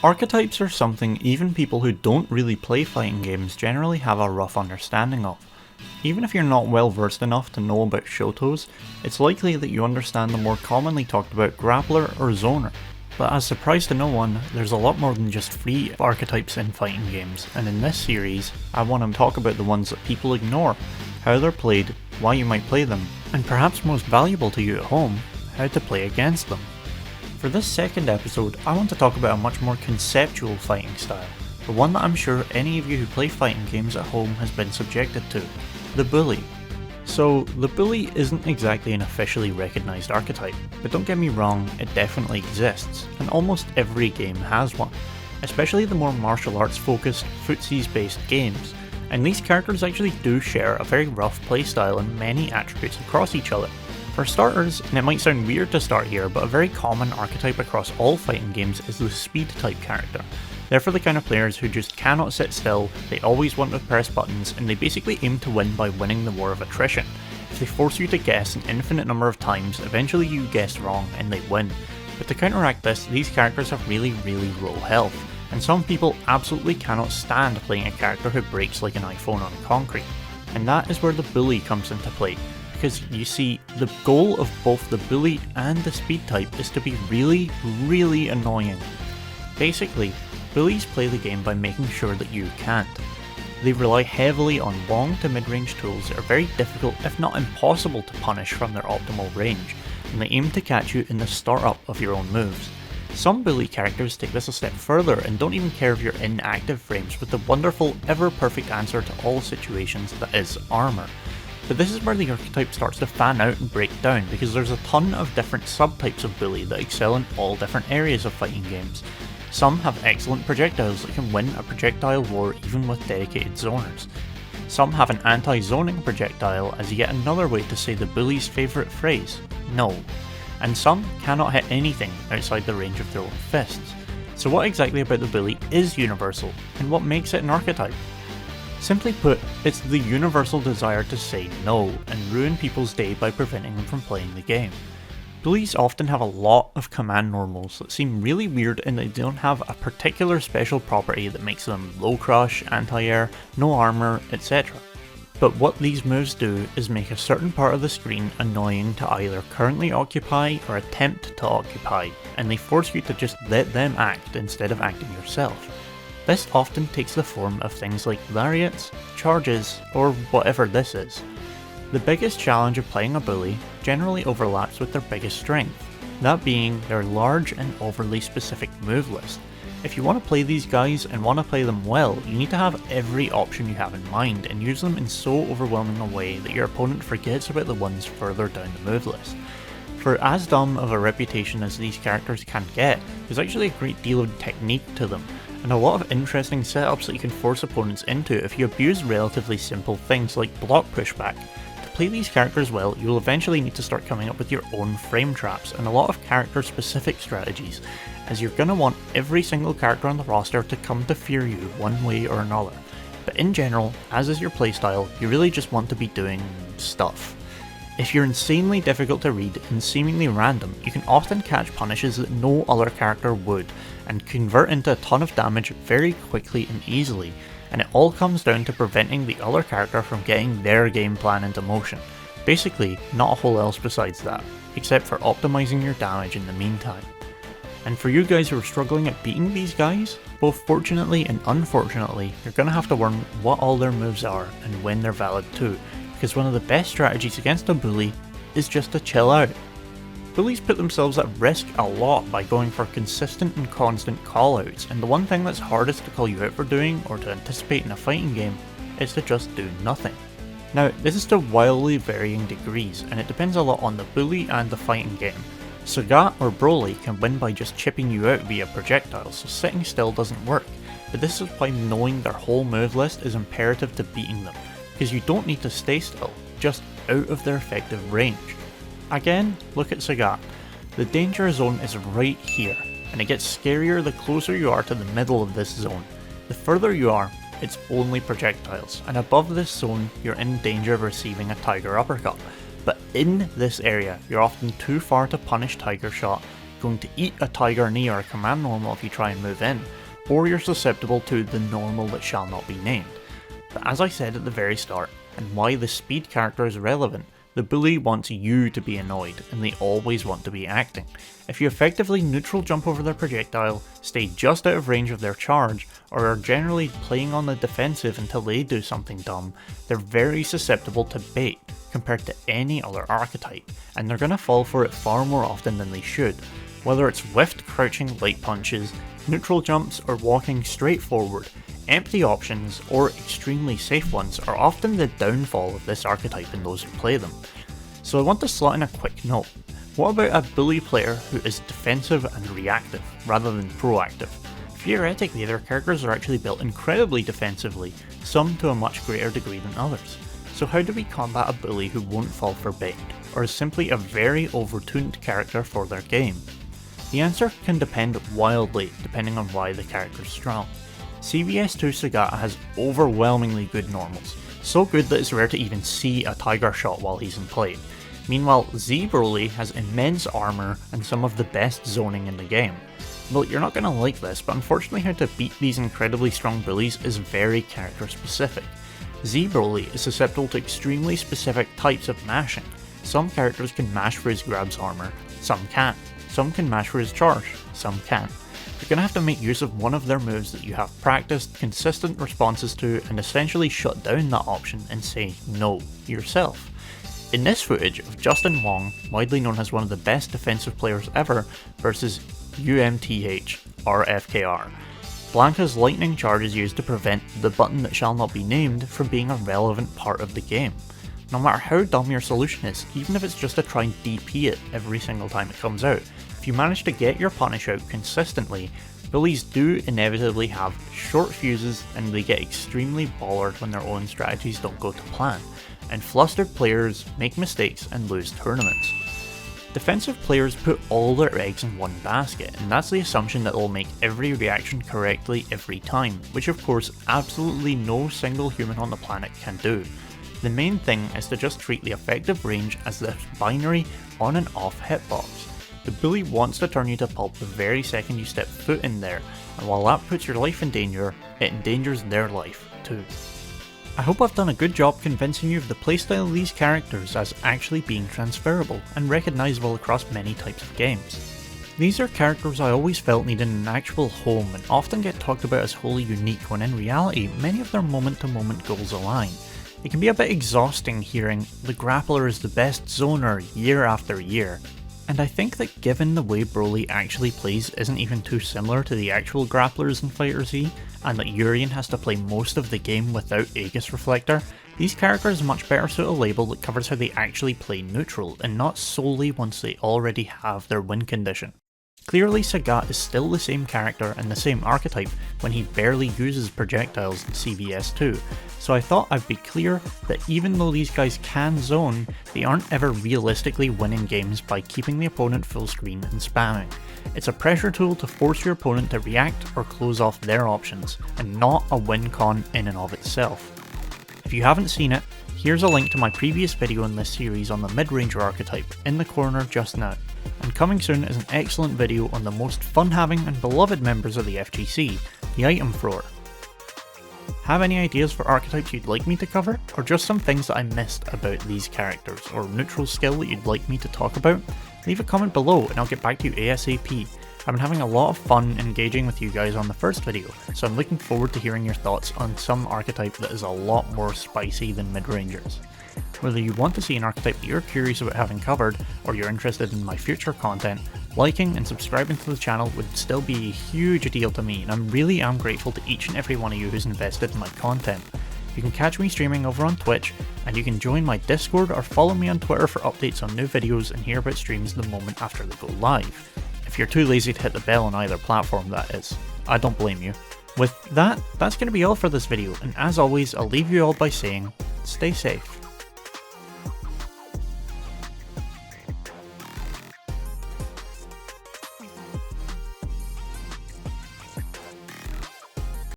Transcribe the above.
Archetypes are something even people who don't really play fighting games generally have a rough understanding of. Even if you're not well versed enough to know about Shotos, it's likely that you understand the more commonly talked about grappler or zoner. But as surprise to no one, there's a lot more than just free archetypes in fighting games, and in this series, I want to talk about the ones that people ignore, how they're played, why you might play them, and perhaps most valuable to you at home, how to play against them. For this second episode, I want to talk about a much more conceptual fighting style, the one that I'm sure any of you who play fighting games at home has been subjected to, the bully. So, the bully isn't exactly an officially recognised archetype, but don't get me wrong, it definitely exists, and almost every game has one, especially the more martial arts focused, footsies based games, and these characters actually do share a very rough playstyle and many attributes across each other. For starters, and it might sound weird to start here, but a very common archetype across all fighting games is the speed type character. They're for the kind of players who just cannot sit still, they always want to press buttons, and they basically aim to win by winning the war of attrition. If they force you to guess an infinite number of times, eventually you guess wrong and they win. But to counteract this, these characters have really low health, and some people absolutely cannot stand playing a character who breaks like an iPhone on concrete. And that is where the bully comes into play. Because you see, the goal of both the bully and the speed type is to be really annoying. Basically, bullies play the game by making sure that you can't. They rely heavily on long to mid-range tools that are very difficult if not impossible to punish from their optimal range, and they aim to catch you in the start-up of your own moves. Some bully characters take this a step further and don't even care if you're in active frames with the wonderful, ever-perfect answer to all situations that is armour. But this is where the archetype starts to fan out and break down, because there's a ton of different subtypes of bully that excel in all different areas of fighting games. Some have excellent projectiles that can win a projectile war even with dedicated zoners. Some have an anti-zoning projectile as yet another way to say the bully's favourite phrase, no. And some cannot hit anything outside the range of their own fists. So what exactly about the bully is universal, and what makes it an archetype? Simply put, it's the universal desire to say no and ruin people's day by preventing them from playing the game. Bullies often have a lot of command normals that seem really weird in that they don't have a particular special property that makes them low crush, anti-air, no armor, etc. But what these moves do is make a certain part of the screen annoying to either currently occupy or attempt to occupy, and they force you to just let them act instead of acting yourself. This often takes the form of things like lariats, charges, or whatever this is. The biggest challenge of playing a bully generally overlaps with their biggest strength, that being their large and overly specific move list. If you want to play these guys and want to play them well, you need to have every option you have in mind and use them in so overwhelming a way that your opponent forgets about the ones further down the move list. For as dumb of a reputation as these characters can get, there's actually a great deal of technique to them, and a lot of interesting setups that you can force opponents into if you abuse relatively simple things like block pushback. To play these characters well, you'll eventually need to start coming up with your own frame traps and a lot of character specific strategies, as you're going to want every single character on the roster to come to fear you one way or another. But in general, as is your playstyle, you really just want to be doing stuff. If you're insanely difficult to read and seemingly random, you can often catch punishes that no other character would, and convert into a ton of damage very quickly and easily, and it all comes down to preventing the other character from getting their game plan into motion. Basically, not a whole else besides that, except for optimizing your damage in the meantime. And for you guys who are struggling at beating these guys, both fortunately and unfortunately, you're going to have to learn what all their moves are and when they're valid too, because one of the best strategies against a bully is just to chill out. Bullies put themselves at risk a lot by going for consistent and constant callouts, and the one thing that's hardest to call you out for doing or to anticipate in a fighting game is to just do nothing. Now, this is to wildly varying degrees, and it depends a lot on the bully and the fighting game. Sagat or Broly can win by just chipping you out via projectiles, so sitting still doesn't work, but this is why knowing their whole move list is imperative to beating them, because you don't need to stay still, just out of their effective range. Again, look at Sagat. The danger zone is right here, and it gets scarier the closer you are to the middle of this zone. The further you are, it's only projectiles, and above this zone you're in danger of receiving a Tiger Uppercut. But in this area, you're often too far to punish Tiger Shot, going to eat a tiger knee or a command normal if you try and move in, or you're susceptible to the normal that shall not be named. But as I said at the very start, and why the speed character is relevant, the bully wants you to be annoyed, and they always want to be acting. If you effectively neutral jump over their projectile, stay just out of range of their charge, or are generally playing on the defensive until they do something dumb, they're very susceptible to bait compared to any other archetype, and they're going to fall for it far more often than they should. Whether it's whiffed crouching light punches, neutral jumps, or walking straight forward, empty options, or extremely safe ones are often the downfall of this archetype in those who play them. So I want to slot in a quick note. What about a bully player who is defensive and reactive, rather than proactive? Theoretically, their characters are actually built incredibly defensively, some to a much greater degree than others. So how do we combat a bully who won't fall for bait, or is simply a very overtuned character for their game? The answer can depend wildly depending on why the character is strong. CVS2 Sagata has overwhelmingly good normals, so good that it's rare to even see a tiger shot while he's in play. Meanwhile, Z Broly has immense armor and some of the best zoning in the game. Well, you're not going to like this, but unfortunately how to beat these incredibly strong bullies is very character specific. Z Broly is susceptible to extremely specific types of mashing. Some characters can mash for his grabs armor, some can't. Some can mash for his charge, some can't. You're going to have to make use of one of their moves that you have practiced consistent responses to and essentially shut down that option and say no yourself. In this footage of Justin Wong, widely known as one of the best defensive players ever, versus UMTH RFKR, Blanca's lightning charge is used to prevent the button that shall not be named from being a relevant part of the game. No matter how dumb your solution is, even if it's just to try and DP it every single time it comes out, if you manage to get your punish out consistently, bullies do inevitably have short fuses and they get extremely bothered when their own strategies don't go to plan, and flustered players make mistakes and lose tournaments. Defensive players put all their eggs in one basket, and that's the assumption that they'll make every reaction correctly every time, which of course absolutely no single human on the planet can do. The main thing is to just treat the effective range as this binary on and off hitbox. The bully wants to turn you to pulp the very second you step foot in there, and while that puts your life in danger, it endangers their life too. I hope I've done a good job convincing you of the playstyle of these characters as actually being transferable and recognisable across many types of games. These are characters I always felt needed an actual home and often get talked about as wholly unique when in reality many of their moment to moment goals align. It can be a bit exhausting hearing the grappler is the best zoner year after year, and I think that given the way Broly actually plays isn't even too similar to the actual grapplers in Fighter Z, and that Urien has to play most of the game without Aegis Reflector, these characters much better suit a label that covers how they actually play neutral, and not solely once they already have their win condition. Clearly Sagat is still the same character and the same archetype when he barely uses projectiles in CVS2, so I thought I'd be clear that even though these guys can zone, they aren't ever realistically winning games by keeping the opponent full screen and spamming. It's a pressure tool to force your opponent to react or close off their options, and not a win con in and of itself. If you haven't seen it, here's a link to my previous video in this series on the mid-ranger archetype in the corner just now. And coming soon is an excellent video on the most fun-having and beloved members of the FGC, the item thrower. Have any ideas for archetypes you'd like me to cover, or just some things that I missed about these characters, or neutral skill that you'd like me to talk about? Leave a comment below and I'll get back to you ASAP. I've been having a lot of fun engaging with you guys on the first video, so I'm looking forward to hearing your thoughts on some archetype that is a lot more spicy than mid-rangers. Whether you want to see an archetype that you're curious about having covered, or you're interested in my future content, liking and subscribing to the channel would still be a huge deal to me, and I really am grateful to each and every one of you who's invested in my content. You can catch me streaming over on Twitch, and you can join my Discord or follow me on Twitter for updates on new videos and hear about streams the moment after they go live. If you're too lazy to hit the bell on either platform, that is. I don't blame you. With that, that's going to be all for this video, and as always, I'll leave you all by saying, stay safe.